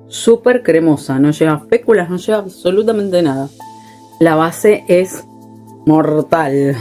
súper cremosa, no lleva féculas, no lleva absolutamente nada. La base es mortal.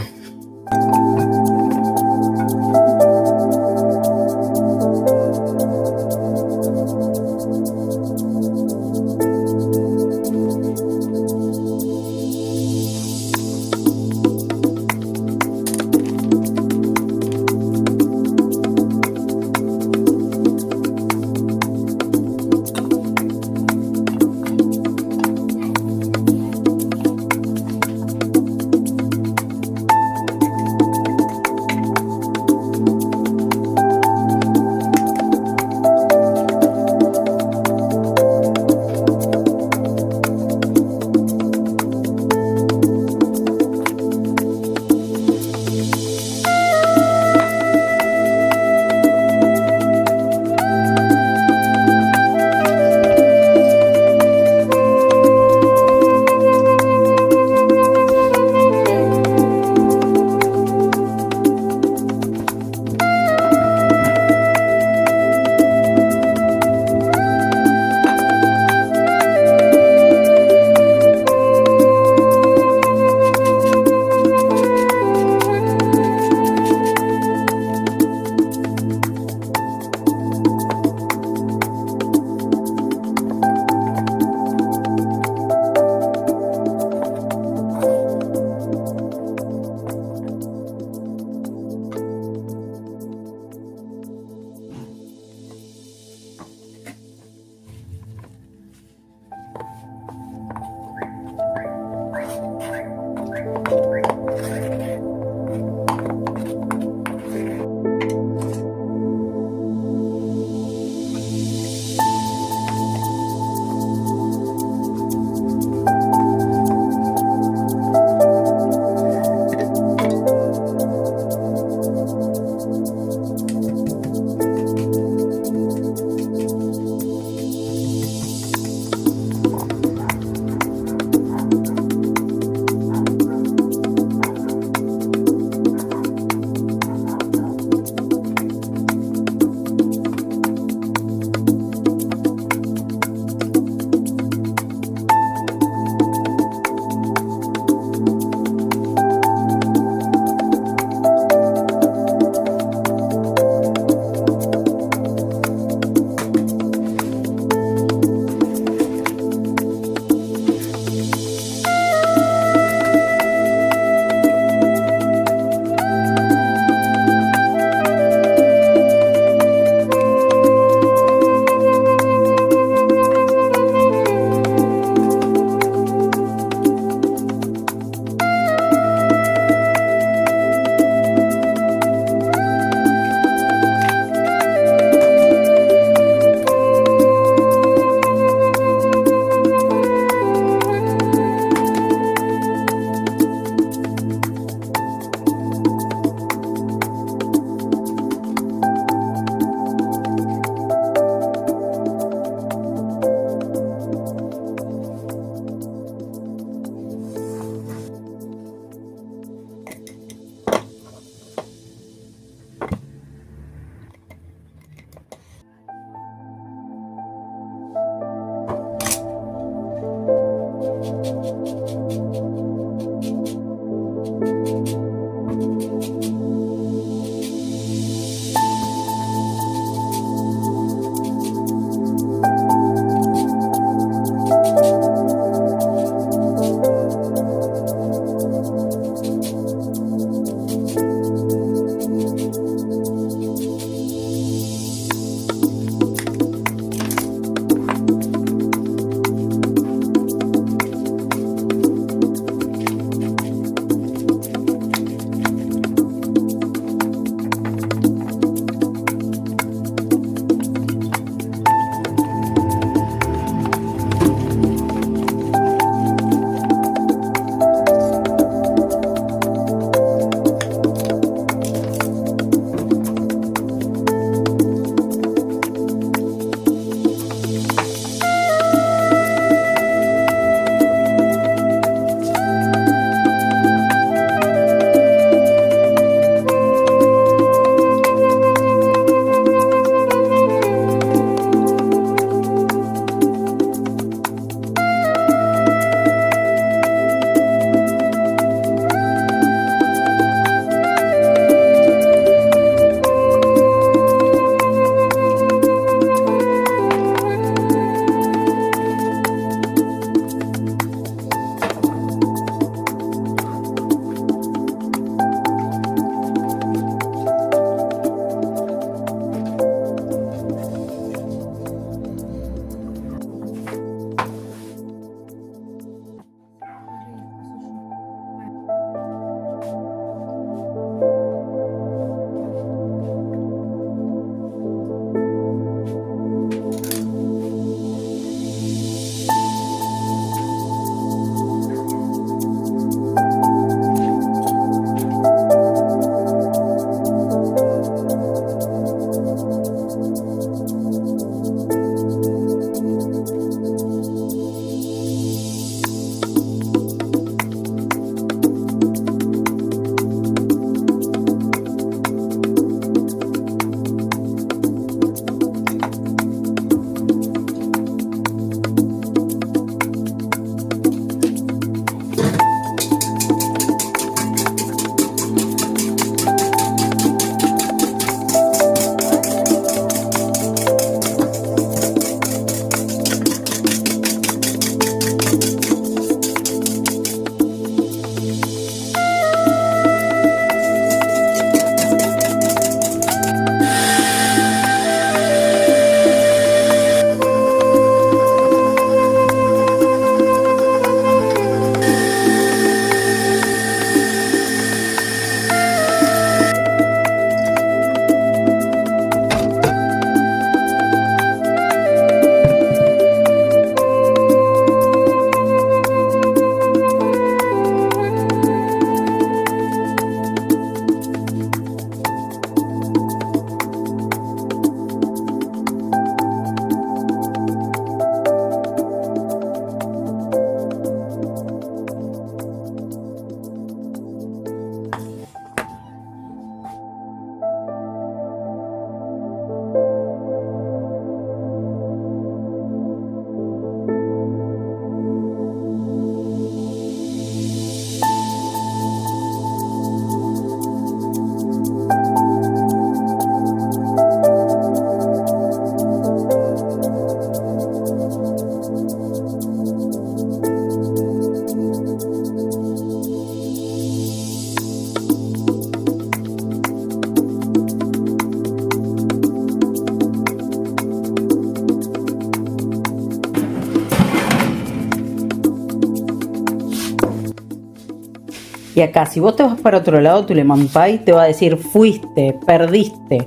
Y acá, si vos te vas para otro lado, tu lemon pie te va a decir fuiste, perdiste.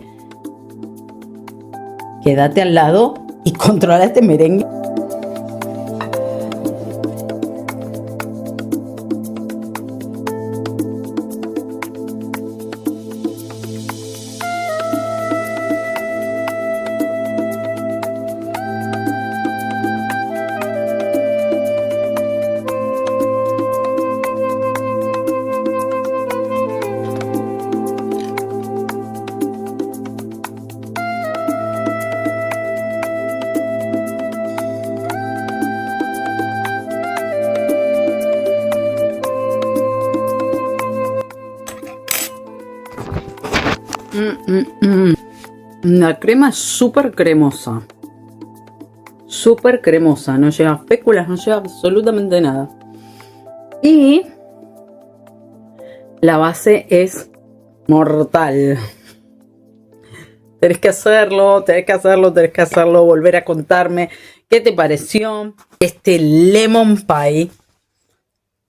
Quédate al lado y controla este merengue. La crema es súper cremosa. Súper cremosa. No lleva espéculas, no lleva absolutamente nada. Y la base es mortal. Tenés que hacerlo, tenés que hacerlo, tenés que hacerlo. Volver a contarme qué te pareció este lemon pie.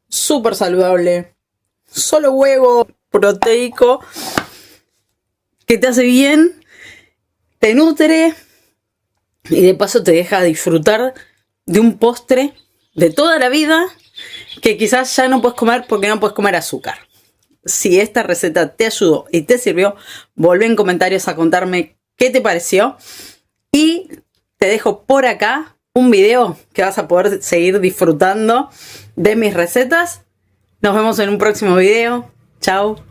Súper saludable. Solo huevo proteico. Que te hace bien, te nutre y de paso te deja disfrutar de un postre de toda la vida que quizás ya no puedes comer porque no puedes comer azúcar. Si esta receta te ayudó y te sirvió, volvé en comentarios a contarme qué te pareció y te dejo por acá un video que vas a poder seguir disfrutando de mis recetas. Nos vemos en un próximo video. Chao.